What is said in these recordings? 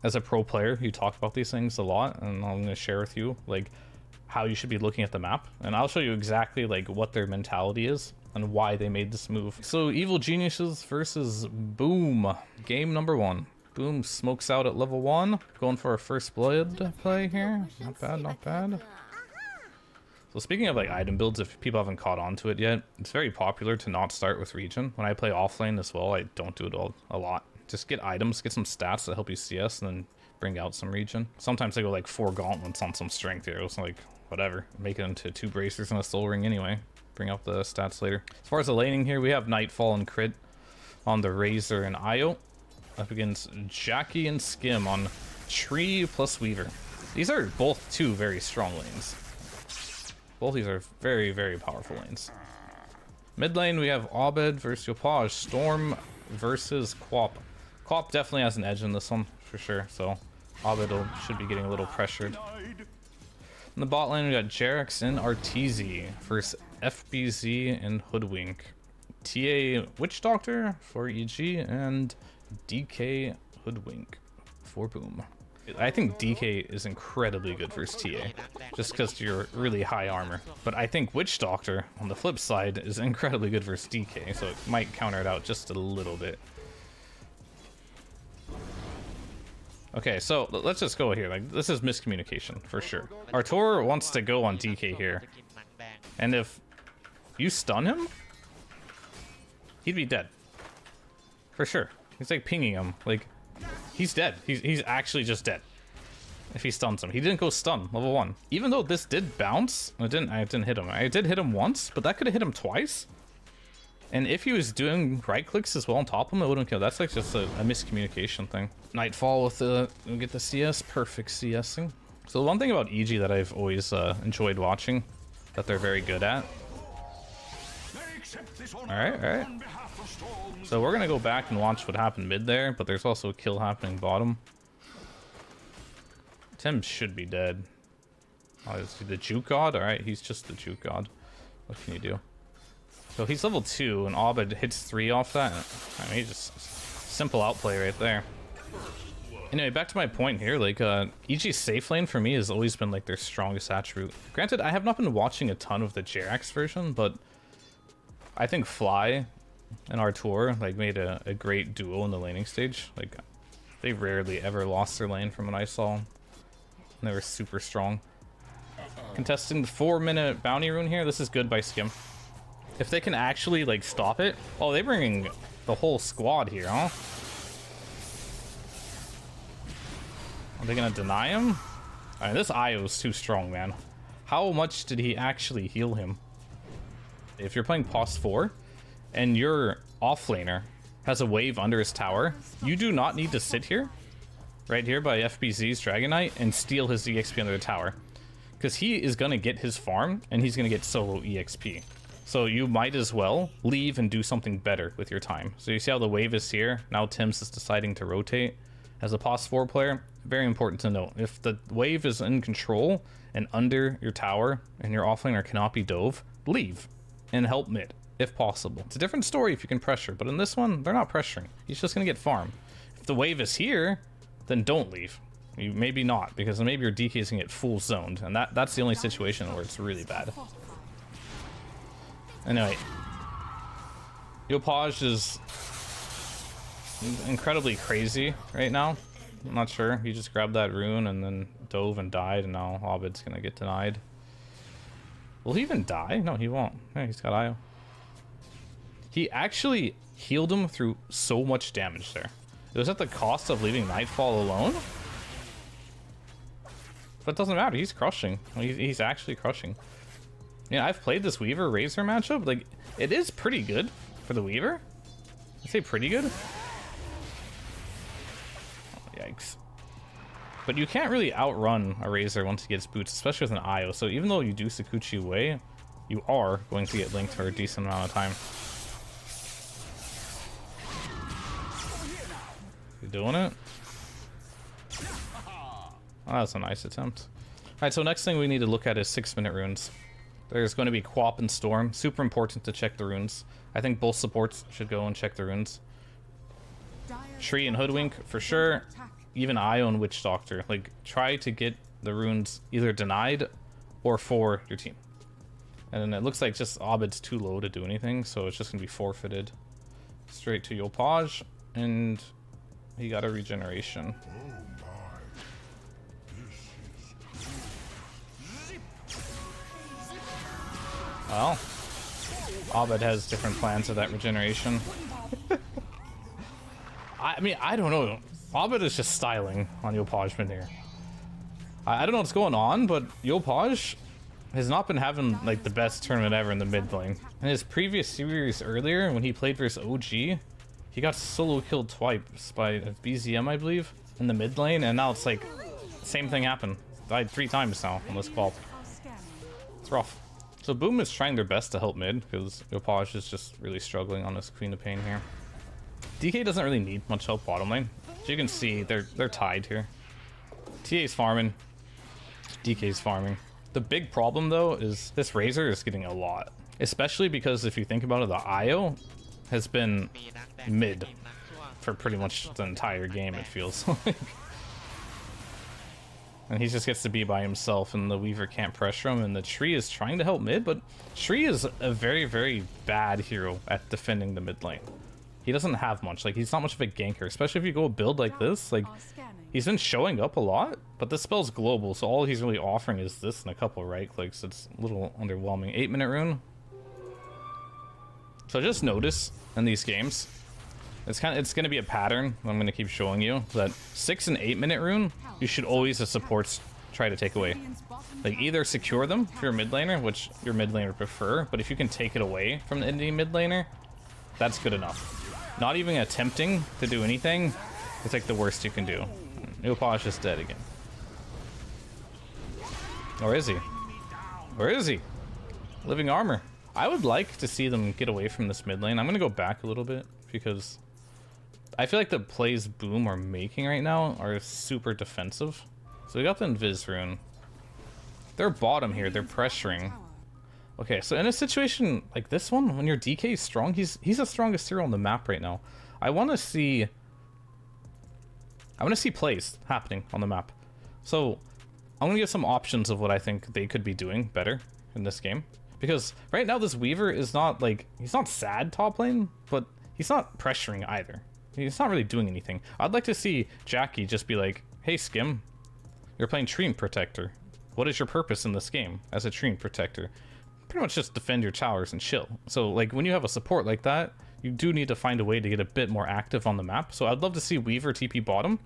as a pro player, you talk about these things a lot, and I'm going to share with you like how you should be looking at the map, and I'll show you exactly like what their mentality is and why they made this move. So Evil Geniuses versus Boom. Game number 1. Boom smokes out at level 1. Going for a first blood play here. Not bad, not bad. So speaking of like item builds, if people haven't caught on to it yet, it's very popular to not start with region. When I play offlane as well, I don't do it a lot. Just get items, get some stats that help you CS, and then bring out some region. Sometimes I go like 4 gauntlets on some strength heroes, like whatever. Make it into 2 bracers and a soul ring anyway. Bring out the stats later. As far as the laning here, we have Nightfall and Crit on the Razor and Io. Up against Jackie and Skim on Tree plus Weaver. These are both 2 very strong lanes. Both these are very, very powerful lanes. Mid lane, we have Abed versus Yopaj. Storm versus Quap. Quap definitely has an edge in this one, for sure, so Abed should be getting a little pressured. In the bot lane, we got Jerax and Arteezy versus FBZ and Hoodwink. TA Witch Doctor for EG and DK Hoodwink for Boom. I think DK is incredibly good versus TA, just because you're really high armor. But I think Witch Doctor, on the flip side, is incredibly good versus DK, so it might counter it out just a little bit. Okay, so let's just go here. Like, this is miscommunication, for sure. Artur wants to go on DK here. And if you stun him, he'd be dead. For sure. He's like pinging him. Like, he's dead. He's actually just dead. If he stuns him. He didn't go stun, level 1. Even though this did bounce, I didn't hit him. I did hit him once, but that could have hit him twice. And if he was doing right clicks as well on top of him, it wouldn't kill. That's like just a miscommunication thing. Nightfall with we get the CS, perfect CSing. So the one thing about EG that I've always enjoyed watching, that they're very good at. Alright. So we're gonna go back and watch what happened mid there, but there's also a kill happening bottom. Tim should be dead. Oh, is he the Juke God? Alright, he's just the Juke God. What can you do? So he's level 2, and Abed hits 3 off that. I mean, just simple outplay right there. Anyway, back to my point here, like, EG's safe lane for me has always been, like, their strongest attribute. Granted, I have not been watching a ton of the Jerax version, but I think Fly and Artur, like, made a great duo in the laning stage. Like, they rarely ever lost their lane from what I saw. And they were super strong. Contesting the 4-minute bounty rune here, this is good by Skim. If they can actually, like, stop it... Oh, they're bringing the whole squad here, huh? Are they gonna deny him? Alright, this Io is too strong, man. How much did he actually heal him? If you're playing Pos 4, and your offlaner has a wave under his tower, you do not need to sit here, right here by FBZ's Dragon Knight, and steal his EXP under the tower. Because he is gonna get his farm, and he's gonna get solo EXP. So you might as well leave and do something better with your time. So you see how the wave is here? Now Tim's is deciding to rotate. As a Pos 4 player, very important to note. If the wave is in control and under your tower and your offlaner cannot be dove, leave and help mid, if possible. It's a different story if you can pressure, but in this one, they're not pressuring. He's just gonna get farm. If the wave is here, then don't leave. You maybe not, because maybe your DK is gonna get full zoned, and that's the only situation where it's really bad. Anyway, Yopaj is incredibly crazy right now. I'm not sure. He just grabbed that rune and then dove and died, and now Abed's gonna get denied. Will he even die? No, he won't. Yeah, he's got Io. He actually healed him through so much damage there. It was at the cost of leaving Nightfall alone. But it doesn't matter. He's crushing. He's actually crushing. Yeah, I've played this Weaver Razor matchup. Like, it is pretty good for the Weaver. I'd say pretty good. Oh, yikes. But you can't really outrun a Razor once he gets boots, especially with an Io. So even though you do Sakuchi away, you are going to get linked for a decent amount of time. You doing it? Oh, that's a nice attempt. Alright, so next thing we need to look at is 6-minute runes. There's going to be Quap and Storm. Super important to check the runes. I think both supports should go and check the runes. Tree and Hoodwink, for sure. even I own Witch Doctor. Like, try to get the runes either denied or for your team. And then it looks like just Abed's too low to do anything, so it's just gonna be forfeited straight to Yopaj, and he got a regeneration. Well, Abed has different plans of that regeneration. I mean, I don't know. Abed is just styling on Yopaj mid here. I don't know what's going on, but Yopaj has not been having like the best tournament ever in the mid lane. In his previous series earlier, when he played versus OG, he got solo killed twice by BZM, I believe, in the mid lane, and now it's like same thing happened. Died 3 times now on this qual. It's rough. So Boom is trying their best to help mid because Yopaj is just really struggling on this Queen of Pain here. DK doesn't really need much help bottom lane. As you can see, they're tied here. TA's farming, DK's farming. The big problem though is this Razor is getting a lot, especially because if you think about it, the IO has been mid for pretty much the entire game, it feels like. And he just gets to be by himself, and the Weaver can't pressure him, and the Tree is trying to help mid, but Tree is a very, very bad hero at defending the mid lane. He doesn't have much. Like, he's not much of a ganker, especially if you go a build like this. Like, he's been showing up a lot, but this spell's global, so all he's really offering is this and a couple right clicks. It's a little underwhelming. 8-minute rune. So just notice in these games, it's gonna be a pattern I'm gonna keep showing you, that 6 and 8-minute rune, you should always as supports try to take away. Like, either secure them if you're a mid laner, which your mid laner prefer, but if you can take it away from the indie mid laner, that's good enough. Not even attempting to do anything, it's like the worst you can do. Yopaj is dead again. Or is he? Where is he? Living armor. I would like to see them get away from this mid lane. I'm gonna go back a little bit because I feel like the plays Boom are making right now are super defensive. So we got the Invis rune. They're bottom here, they're pressuring. Okay, so in a situation like this one, when your DK is strong, he's the strongest hero on the map right now. I want to see plays happening on the map. So I'm gonna give some options of what I think they could be doing better in this game. Because right now this Weaver is not like, he's not sad top lane, but he's not pressuring either. He's not really doing anything. I'd like to see Jackie just be like, hey Skim, you're playing Treant Protector. What is your purpose in this game as a Treant Protector? Pretty much just defend your towers and chill. So like when you have a support like that, you do need to find a way to get a bit more active on the map. So I'd love to see Weaver TP bottom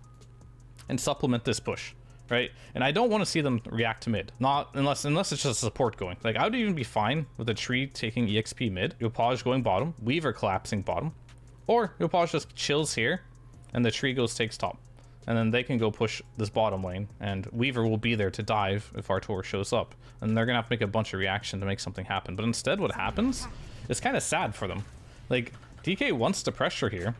and supplement this push, right? And I don't want to see them react to mid, not unless it's just support going. Like, I would even be fine with a Tree taking EXP mid, Yopaj going bottom, Weaver collapsing bottom, or Yopaj just chills here and the Tree goes takes top, and then they can go push this bottom lane, and Weaver will be there to dive if Artur shows up, and they're gonna have to make a bunch of reaction to make something happen. But instead what happens is kind of sad for them. Like, DK wants to pressure here,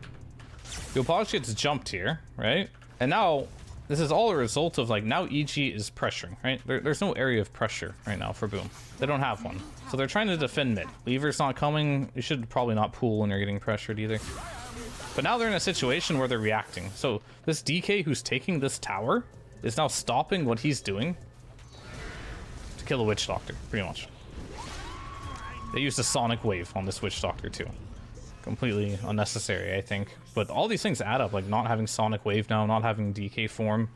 Yopaj gets jumped here, right? And now this is all a result of, like, now EG is pressuring, right? There's no area of pressure right now for Boom. They don't have one. So they're trying to defend mid. Weaver's not coming. You should probably not pool when you're getting pressured either. But now they're in a situation where they're reacting. So this DK who's taking this tower is now stopping what he's doing to kill a Witch Doctor, pretty much. They used a Sonic Wave on this Witch Doctor too. Completely unnecessary, I think. But all these things add up, like not having Sonic Wave now, not having DK form.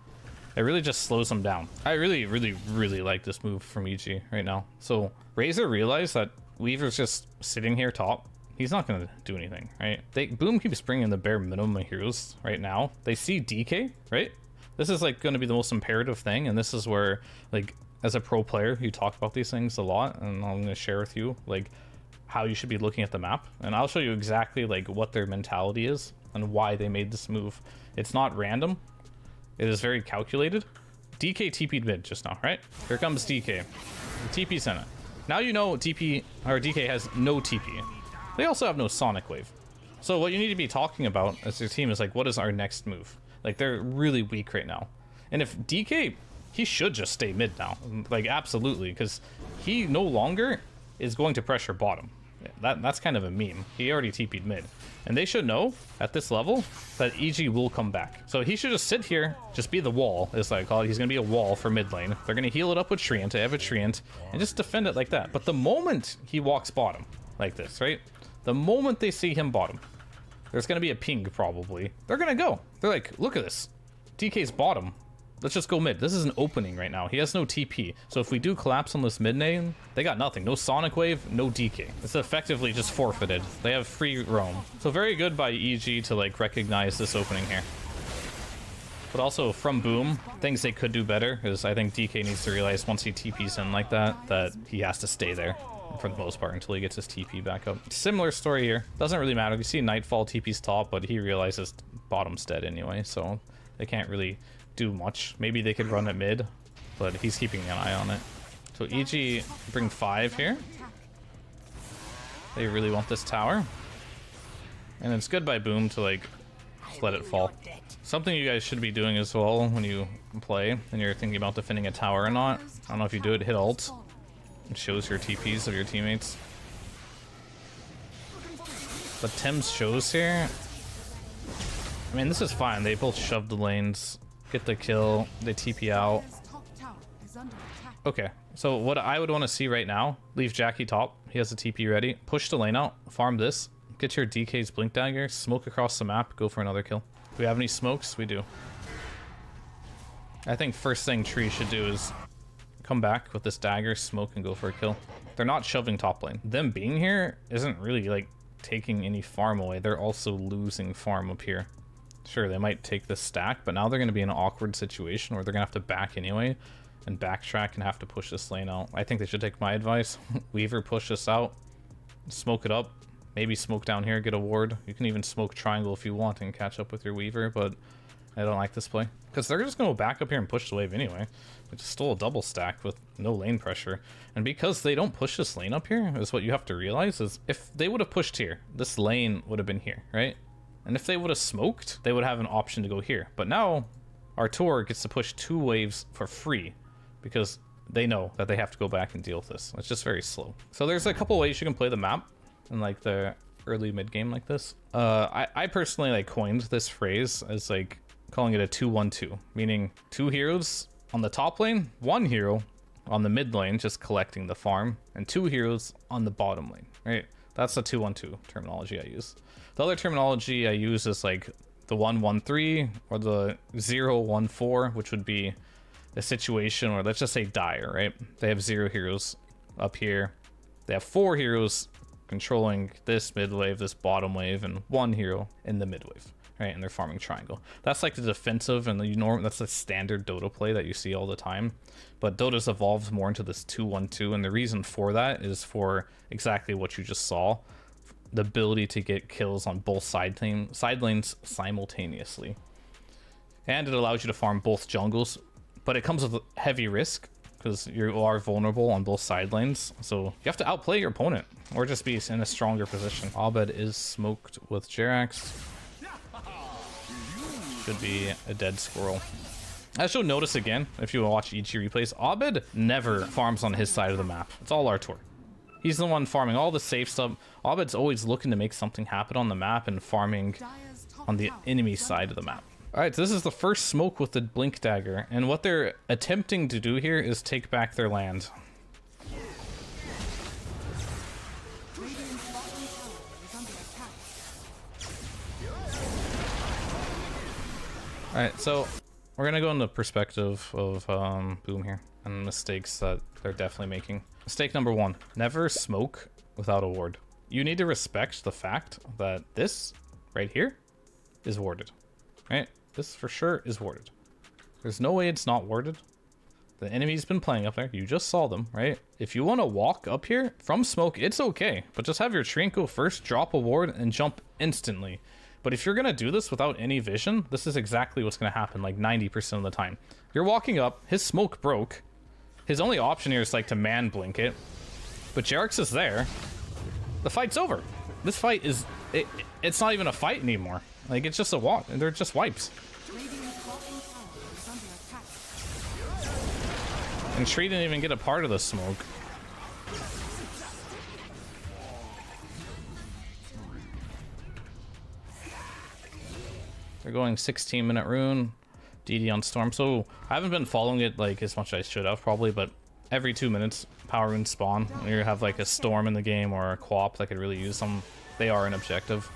It really just slows them down. I really, really, really like this move from EG right now. So Razor realized that Weaver's just sitting here top. He's not going to do anything, right? Boom keeps bringing the bare minimum of heroes right now. They see DK, right? This is like going to be the most imperative thing, and this is where, like, as a pro player, you talk about these things a lot, and I'm going to share with you, like, how you should be looking at the map, and I'll show you exactly like what their mentality is and why they made this move. It's not random, it is very calculated. DK TP'd mid just now, right? Here comes DK. The TP's in it. Now you know DK has no TP. They also have no Sonic Wave. So what you need to be talking about as your team is like, what is our next move? Like, they're really weak right now. And if DK, he should just stay mid now, like absolutely, because he no longer is going to pressure bottom. That's kind of a meme. He already TP'd mid. And they should know, at this level, that EG will come back. So he should just sit here, just be the wall, as I call it. He's going to be a wall for mid lane. They're going to heal it up with Treant, they have a Treant, and just defend it like that. But the moment he walks bottom, like this, right? The moment they see him bottom, there's going to be a ping, probably. They're going to go. They're like, look at this. DK's bottom. Let's just go mid. This is an opening right now. He has no TP. So if we do collapse on this mid lane, they got nothing. No Sonic Wave, no DK. It's effectively just forfeited. They have free roam. So very good by EG to like recognize this opening here. But also from Boom, things they could do better is I think DK needs to realize once he TPs in like that, that he has to stay there for the most part until he gets his TP back up. Similar story here. Doesn't really matter. You see Nightfall TP's top, but he realizes bottom's dead anyway, so they can't really do much. Maybe they could run it mid, but he's keeping an eye on it. So EG bring 5 here. They really want this tower. And it's good by Boom to like let it fall. Something you guys should be doing as well when you play and you're thinking about defending a tower or not. I don't know if you do it, hit ult. It shows your TPs of your teammates. But Tim's shows here. I mean, this is fine. They both shoved the lanes. Get the kill, they TP out. Okay, so what I would want to see right now, leave Jackie top, he has the TP ready, push the lane out, farm this, get your DK's Blink Dagger, smoke across the map, go for another kill. Do we have any smokes? We do. I think first thing Tree should do is come back with this dagger, smoke, and go for a kill. They're not shoving top lane. Them being here isn't really like taking any farm away, they're also losing farm up here. Sure, they might take this stack, but now they're going to be in an awkward situation where they're going to have to back anyway and backtrack and have to push this lane out. I think they should take my advice. Weaver, push this out. Smoke it up. Maybe smoke down here, get a ward. You can even smoke triangle if you want and catch up with your Weaver, but I don't like this play. Because they're just going to go back up here and push the wave anyway. It's still a double stack with no lane pressure. And because they don't push this lane up here, is what you have to realize is if they would have pushed here, this lane would have been here, right? And if they would have smoked, they would have an option to go here. But now, Artur gets to push 2 waves for free because they know that they have to go back and deal with this. It's just very slow. So there's a couple ways you can play the map in like the early mid game like this. I personally like coined this phrase as like calling it a 2-1-2, meaning 2 heroes on the top lane, 1 hero on the mid lane just collecting the farm, and 2 heroes on the bottom lane, right? That's the 2-1-2 terminology I use. The other terminology I use is like the 1-1-3 or the 0-1-4, which would be a situation where, let's just say Dire, right? They have 0 heroes up here. They have 4 heroes controlling this mid wave, this bottom wave, and 1 hero in the mid wave, right? And they're farming triangle. That's like the defensive and that's the standard Dota play that you see all the time. But Dota's evolved more into this 2-1-2, and the reason for that is for exactly what you just saw. The ability to get kills on both side lanes simultaneously. And it allows you to farm both jungles, but it comes with heavy risk because you are vulnerable on both side lanes. So you have to outplay your opponent or just be in a stronger position. Abed is smoked with Jerax. Should be a dead squirrel. As you'll notice again, if you watch EG replays, Abed never farms on his side of the map. It's all Artur. He's the one farming all the safe stuff. Abed's always looking to make something happen on the map and farming on the enemy side of the map. Alright, so this is the first smoke with the Blink Dagger, and what they're attempting to do here is take back their land. Alright, so we're gonna go in the perspective of Boom here and mistakes that they're definitely making. Mistake number 1, never smoke without a ward. You need to respect the fact that this right here is warded, right? This for sure is warded. There's no way it's not warded. The enemy's been playing up there. You just saw them, right? If you want to walk up here from smoke, it's okay, but just have your Treant go first, drop a ward, and jump instantly. But if you're going to do this without any vision, this is exactly what's going to happen like 90% of the time. You're walking up, his smoke broke. His only option here is like to man blink it. But Jerax is there. The fight's over. This fight is... It's not even a fight anymore. Like, it's just a walk. And they're just wipes. And Tree didn't even get a part of the smoke. going 16-minute rune, DD on Storm. So I haven't been following it like as much as I should have probably, but every 2 minutes power runes spawn. And you have like a Storm in the game or a Quap that could really use them. They are an objective.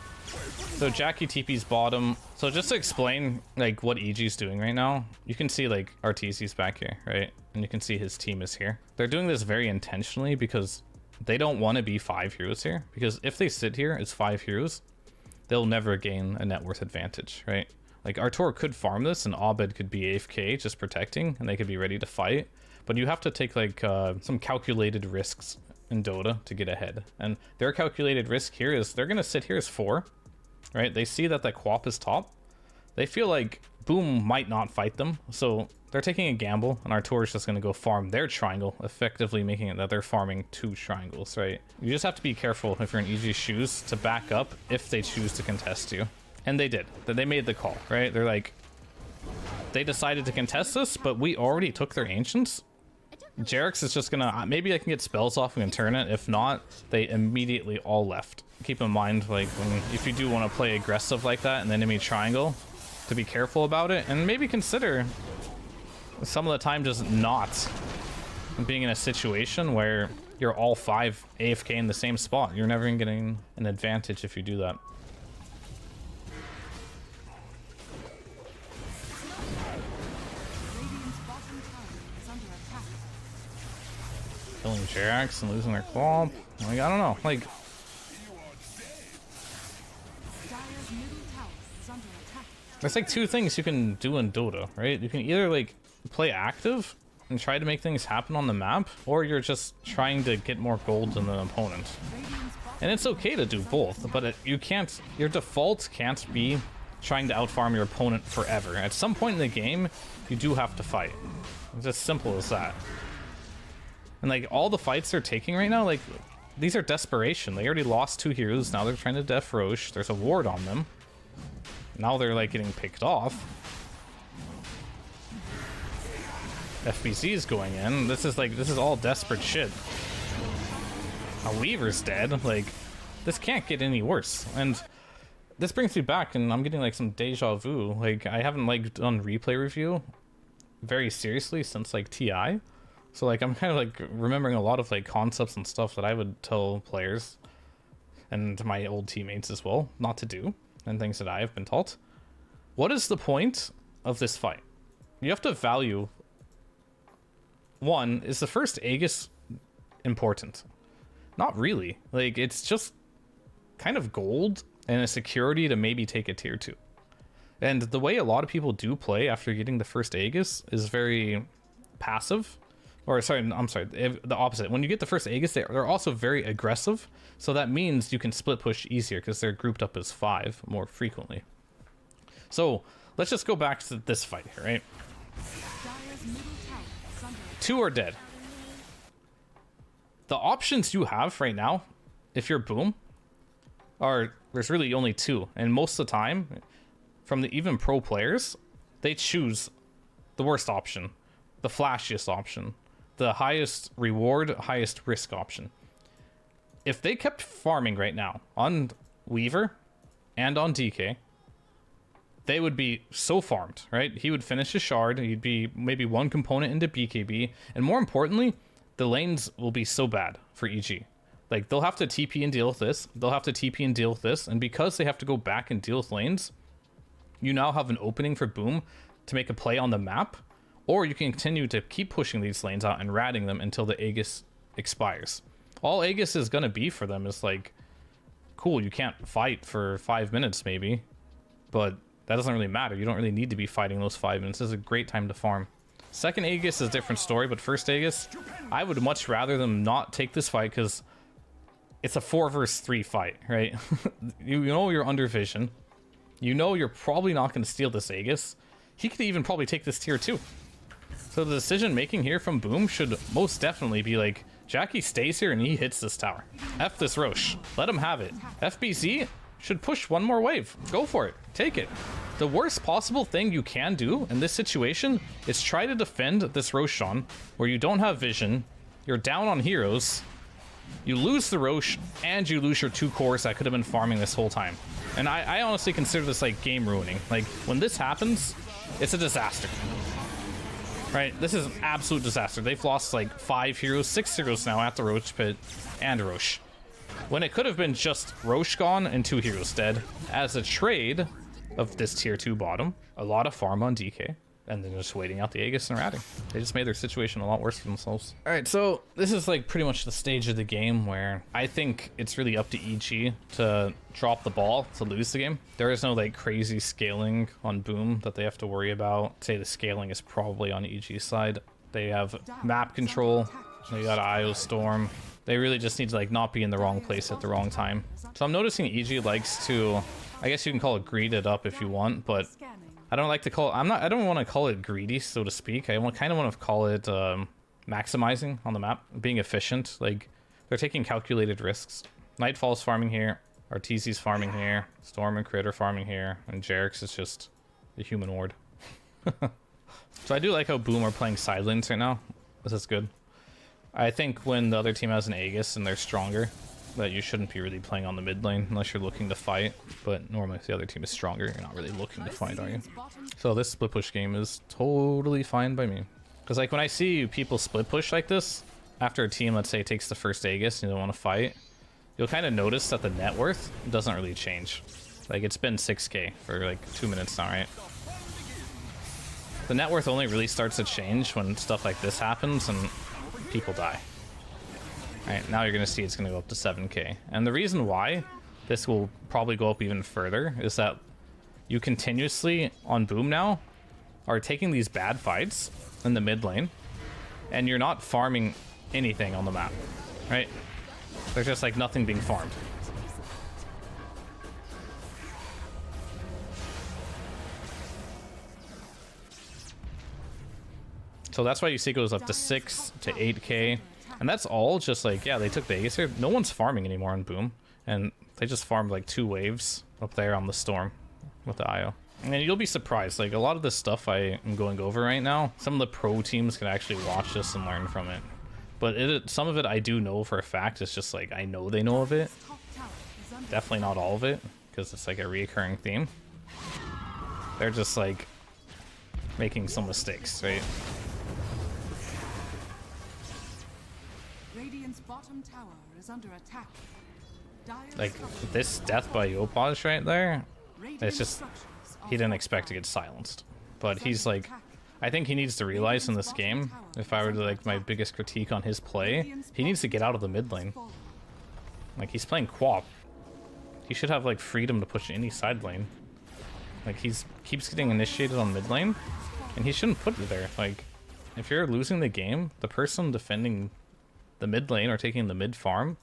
So Jackie TP's bottom. So just to explain like what EG's doing right now, you can see like Arteezy's back here, right? And you can see his team is here. They're doing this very intentionally because they don't want to be 5 heroes here. Because if they sit here as 5 heroes, they'll never gain a net worth advantage, right? Like Artur could farm this and Abed could be AFK just protecting and they could be ready to fight. But you have to take like some calculated risks in Dota to get ahead. And their calculated risk here is they're going to sit here as 4, right? They see that Quap is top. They feel like Boom might not fight them. So they're taking a gamble and Artur is just going to go farm their triangle, effectively making it that they're farming 2 triangles, right? You just have to be careful if you're in EG's shoes to back up if they choose to contest you. And they did. They made the call, right? They're like, they decided to contest us, but we already took their ancients. Jerix is just gonna, maybe I can get spells off and turn it. If not, they immediately all left. Keep in mind, like, if you do want to play aggressive like that in the enemy triangle, to be careful about it, and maybe consider some of the time just not being in a situation where you're all 5 AFK in the same spot. You're never getting an advantage if you do that. Killing Jerax and losing their Quap. Like, I don't know. Like, there's like 2 things you can do in Dota, right? You can either like play active and try to make things happen on the map, or you're just trying to get more gold than the opponent. And it's okay to do both, but you can't, your default can't be trying to outfarm your opponent forever. At some point in the game, you do have to fight. It's as simple as that. And like all the fights they're taking right now, like these are desperation. They already lost 2 heroes. Now they're trying to def Roche. There's a ward on them. Now they're like getting picked off. FBC is going in. This is all desperate shit. A Weaver's dead. Like, this can't get any worse. And this brings me back, and I'm getting like some deja vu. Like, I haven't like done replay review very seriously since like TI. So like I'm kind of like remembering a lot of like concepts and stuff that I would tell players and my old teammates as well not to do, and things that I have been taught. What is the point of this fight? You have to value, one, is the first Aegis important? Not really. Like, it's just kind of gold and a security to maybe take a tier 2. And the way a lot of people do play after getting the first Aegis is very passive. Or sorry, I'm sorry, the opposite. When you get the first Aegis, they're also very aggressive. So that means you can split push easier because they're grouped up as 5 more frequently. So let's just go back to this fight here, right? 2 are dead. The options you have right now, if you're Boom, are there's really only 2. And most of the time, from the even pro players, they choose the worst option, the flashiest option, the highest reward, highest risk option. If they kept farming right now on Weaver and on DK, they would be so farmed, right? He would finish his shard, he'd be maybe 1 component into BKB, and more importantly, the lanes will be so bad for EG. Like, they'll have to TP and deal with this, they'll have to TP and deal with this, and because they have to go back and deal with lanes, you now have an opening for Boom to make a play on the map. Or you can continue to keep pushing these lanes out and ratting them until the Aegis expires. All Aegis is going to be for them is like, cool, you can't fight for 5 minutes maybe, but that doesn't really matter. You don't really need to be fighting those 5 minutes. This is a great time to farm. Second Aegis is a different story, but first Aegis, I would much rather them not take this fight because it's a 4 versus 3 fight, right? you know you're under vision. You know you're probably not going to steal this Aegis. He could even probably take this tier 2. So the decision making here from Boom should most definitely be like, Jackie stays here and he hits this tower. F this Roche. Let him have it. FBC should push 1 more wave. Go for it. Take it. The worst possible thing you can do in this situation is try to defend this Roshan where you don't have vision, you're down on heroes, you lose the Roche, and you lose your 2 cores that could have been farming this whole time. And I honestly consider this like game ruining. Like when this happens, it's a disaster. Right? This is an absolute disaster. They've lost like 5 heroes, 6 heroes now at the Roach Pit and Roche. When it could have been just Roche gone and 2 heroes dead. As a trade of this tier 2 bottom, a lot of farm on DK. And then just waiting out the Aegis and ratting. They just made their situation a lot worse for themselves. Alright, so this is like pretty much the stage of the game where I think it's really up to EG to drop the ball to lose the game. There is no like crazy scaling on Boom that they have to worry about. I'd say the scaling is probably on EG's side. They have map control, they got IO Storm. They really just need to like not be in the wrong place at the wrong time. So I'm noticing EG likes to, I guess you can call it greed it up if you want, but I don't like to call it, I don't want to call it greedy, so to speak. I kind of want to call it maximizing on the map, being efficient. Like, they're taking calculated risks. Nightfall's farming here, Arteezy's farming here, Storm and Crit are farming here, and Jerix is just a human ward. So I do like how Boom are playing side lanes right now. This is good. I think when the other team has an Aegis and they're stronger, that you shouldn't be really playing on the mid lane unless you're looking to fight, but normally if the other team is stronger, you're not really looking to fight, are you? So this split push game is totally fine by me. Because like when I see people split push like this, after a team, let's say, takes the first Aegis and you don't want to fight, you'll kind of notice that the net worth doesn't really change. Like it's been 6k for like 2 minutes now, right? The net worth only really starts to change when stuff like this happens and people die. Alright, now you're going to see it's going to go up to 7k. And the reason why this will probably go up even further is that you continuously, on Boom now, are taking these bad fights in the mid lane, and you're not farming anything on the map, right? There's just like nothing being farmed. So that's why you see it goes up to 6 to 8k. And that's all just like, yeah, they took the Aegis here. No one's farming anymore on Boom. And they just farmed like 2 waves up there on the Storm with the IO. And you'll be surprised, like a lot of this stuff I am going over right now, some of the pro teams can actually watch this and learn from it. But some of it I do know for a fact. It's just like, I know they know of it. Definitely not all of it, because it's like a reoccurring theme. They're just like making some mistakes, right? Bottom tower is under attack. Like this death by Yopaj right there, it's just he didn't expect to get silenced. But he's like, I think he needs to realize in this game, if I were to like my biggest critique on his play, he needs to get out of the mid lane. Like he's playing Quap. He should have like freedom to push any side lane. Like keeps getting initiated on mid lane, and he shouldn't put it there. Like if you're losing the game, the person defending the mid lane or taking the mid farm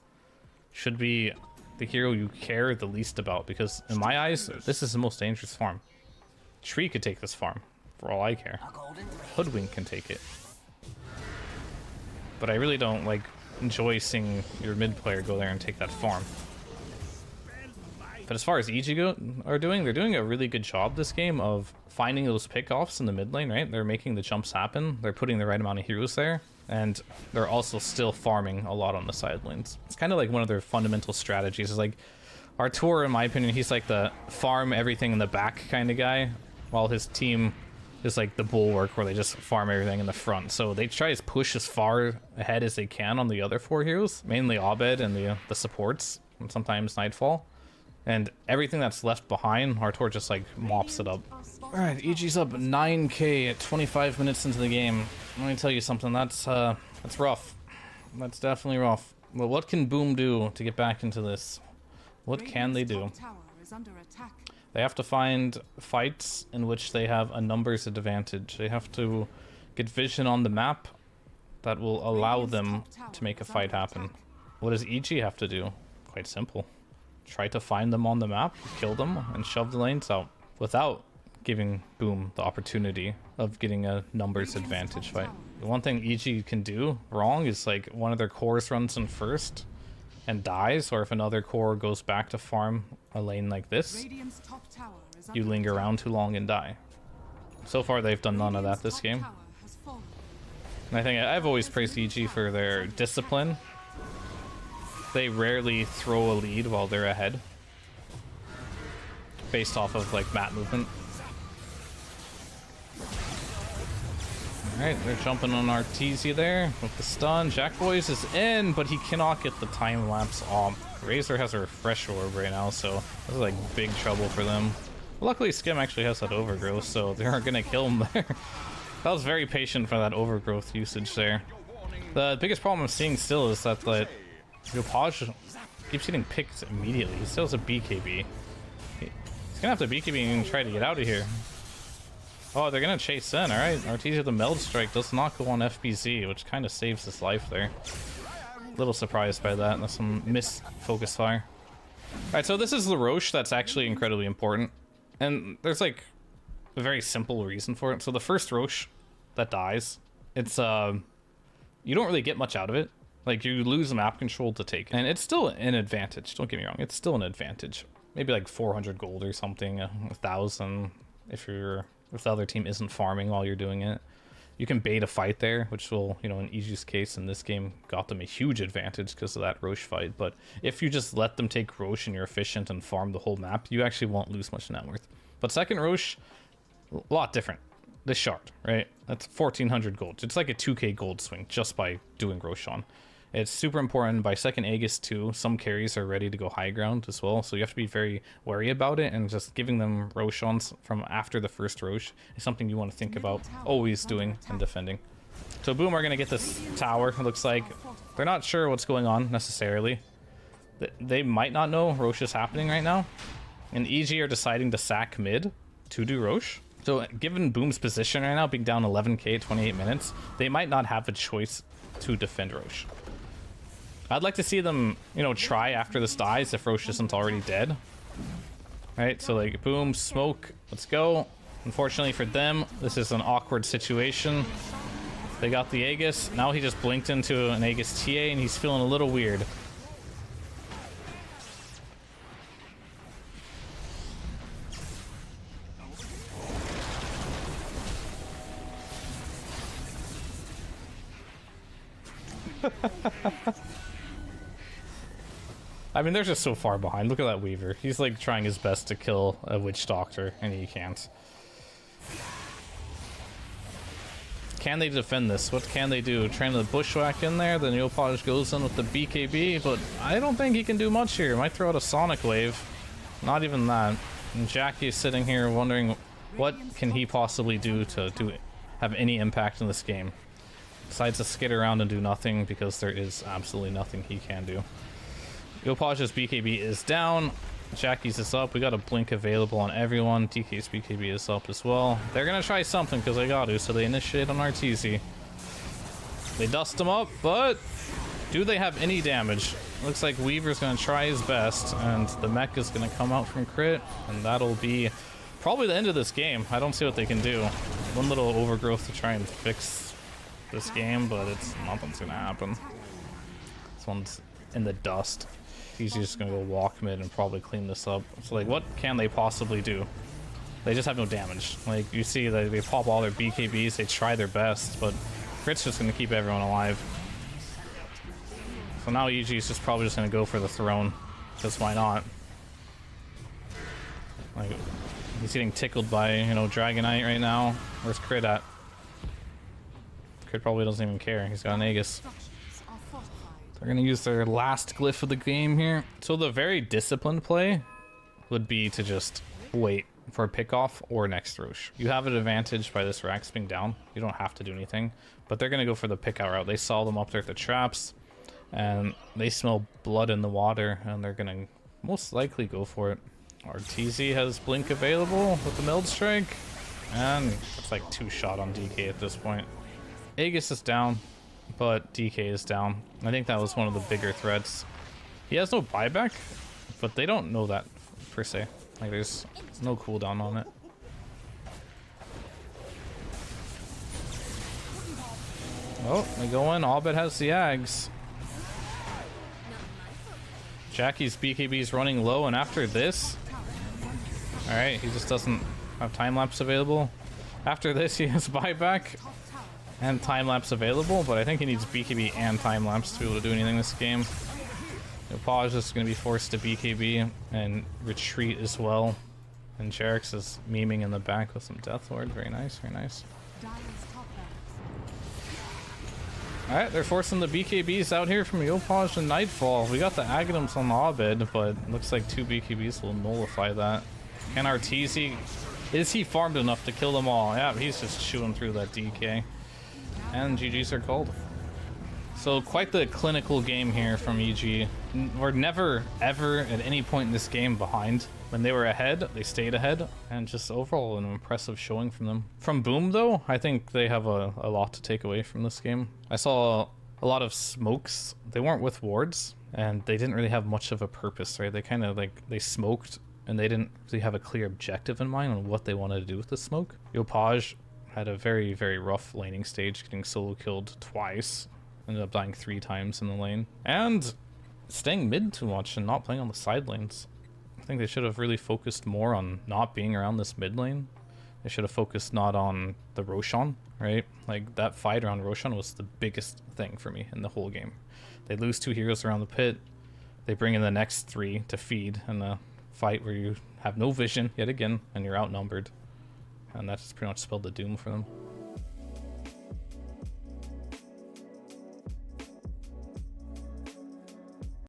should be the hero you care the least about, because in my eyes, this is the most dangerous farm. Tree could take this farm, for all I care. Hoodwink can take it. But I really don't like enjoy seeing your mid player go there and take that farm. But as far as EG are doing, they're doing a really good job this game of finding those pickoffs in the mid lane, right? They're making the jumps happen. They're putting the right amount of heroes there. And they're also still farming a lot on the side lanes. It's kind of like one of their fundamental strategies. Is like Artur, in my opinion, he's like the farm everything in the back kind of guy, while his team is like the bulwark where they just farm everything in the front. So they try to push as far ahead as they can on the other 4 heroes, mainly Abed and the supports, and sometimes Nightfall. And everything that's left behind, Artur just like mops it up. Alright, EG's up 9k at 25 minutes into the game. Let me tell you something, that's rough. That's definitely rough. But what can Boom do to get back into this? What can they do? They have to find fights in which they have a numbers advantage. They have to get vision on the map that will allow them to make a fight happen. What does EG have to do? Quite simple. Try to find them on the map, kill them, and shove the lanes out without giving Boom the opportunity of getting a numbers advantage fight. The one thing EG can do wrong is like one of their cores runs in first and dies, or if another core goes back to farm a lane like this, you linger around too long and die. So far they've done none of that this game. And I think I've always praised EG for their discipline. They rarely throw a lead while they're ahead. based off of like map movement. Alright, they're jumping on Arteezy there with the stun. Jack Boys is in, but he cannot get the time lapse off. Razor has a refresh orb right now, so this is like big trouble for them. Luckily, Skim actually has that overgrowth, so they aren't gonna kill him there. That was very patient for that overgrowth usage there. The biggest problem I'm seeing still is that the Yopaj keeps getting picked immediately. He still has a BKB. He's gonna have to BKB and try to get out of here. Oh, they're gonna chase in, alright. Arteezy with the Meld Strike does not go on FBZ, which kind of saves his life there. Little surprised by that. That's some missed focus fire. Alright, so this is the Roche that's actually incredibly important. And there's like a very simple reason for it. So the first Roche that dies, it's you don't really get much out of it. Like you lose map control to take. And it's still an advantage, don't get me wrong, it's still an advantage. Maybe like 400 gold or something, 1,000 if the other team isn't farming while you're doing it. You can bait a fight there, which will, you know, in EG's case in this game, got them a huge advantage because of that Roche fight. But if you just let them take Roche and you're efficient and farm the whole map, you actually won't lose much net worth. But second Roche, a lot different. This shard, right? That's 1,400 gold. It's like a 2k gold swing just by doing Roshan. It's super important. By second Aegis too, some carries are ready to go high ground as well, so you have to be very wary about it, and just giving them Roshans from after the first Roche is something you want to think about always doing and defending. So Boom are going to get this tower, it looks like. They're not sure what's going on necessarily. They might not know Roche is happening right now, and EG are deciding to sack mid to do Roche. So given Boom's position right now, being down 11k 28 minutes, they might not have a choice to defend Roche. I'd like to see them, you know, try after this dies if Roche isn't already dead. Right, so like Boom, smoke, let's go. Unfortunately for them, this is an awkward situation. They got the Aegis, now he just blinked into an Aegis TA and he's feeling a little weird. I mean, they're just so far behind. Look at that Weaver. He's like trying his best to kill a Witch Doctor, and he can't. Can they defend this? What can they do? Trying to bushwhack in there, then Yopaj goes in with the BKB, but I don't think he can do much here. Might throw out a Sonic Wave. Not even that. And Jackie is sitting here wondering what can he possibly do to have any impact in this game. Besides to skid around and do nothing, because there is absolutely nothing he can do. Yopaj's BKB is down. Jackie's is up. We got a blink available on everyone. DK's BKB is up as well. They're gonna try something because they got to, so they initiate on Arteezy. They dust him up, but do they have any damage? Looks like Weaver's gonna try his best, and the mech is gonna come out from crit, and that'll be probably the end of this game. I don't see what they can do. One little overgrowth to try and fix this game, but nothing's gonna happen. This one's in the dust. He's just gonna go walk mid and probably clean this up. So like, what can they possibly do? They just have no damage. Like, you see that they pop all their BKBs, they try their best, but Crit's just gonna keep everyone alive. So now EG's just probably just gonna go for the throne, because why not? Like, he's getting tickled by, you know, Dragonite right now. Where's Crit at? Crit probably doesn't even care. He's got an Aegis. They're going to use their last glyph of the game here. So the very disciplined play would be to just wait for a pickoff or next Roche. You have an advantage by this Rax being down. You don't have to do anything. But they're going to go for the pickout route. They saw them up there at the traps, and they smell blood in the water, and they're going to most likely go for it. Arteezy has Blink available with the Meld Strike, and it's like 2-shot on DK at this point. Aegis is down, but DK is down. I think that was one of the bigger threats. He has no buyback, but they don't know that per se. Like, there's no cooldown on it. Oh, they go in. Abed has the Ags. Jackie's BKB is running low, and after this, alright, he just doesn't have time-lapse available. After this, he has buyback and time-lapse available, but I think he needs BKB and time-lapse to be able to do anything this game. Yopaj is going to be forced to BKB and retreat as well. And Jerix is memeing in the back with some Death Lord. Very nice, very nice. Dire's top barracks. Alright, they're forcing the BKBs out here from Yopaj and Nightfall. We got the Aghanims on the Abed, but it looks like 2 BKBs will nullify that. Can Arteezy... Is he farmed enough to kill them all? Yeah, he's just chewing through that DK. And GGs are called. So quite the clinical game here from EG. We're never, ever, at any point in this game behind. When they were ahead, they stayed ahead. And just overall an impressive showing from them. From Boom, though, I think they have a lot to take away from this game. I saw a lot of smokes. They weren't with wards, and they didn't really have much of a purpose, right? They kind of, like, they smoked, and they didn't really have a clear objective in mind on what they wanted to do with the smoke. Yopaj had a very, very rough laning stage, getting solo killed twice. Ended up dying 3 times in the lane. And staying mid too much and not playing on the side lanes. I think they should have really focused more on not being around this mid lane. They should have focused not on the Roshan, right? Like, that fight around Roshan was the biggest thing for me in the whole game. They lose 2 heroes around the pit. They bring in the next 3 to feed in a fight where you have no vision, yet again, and you're outnumbered. And that just pretty much spelled the doom for them.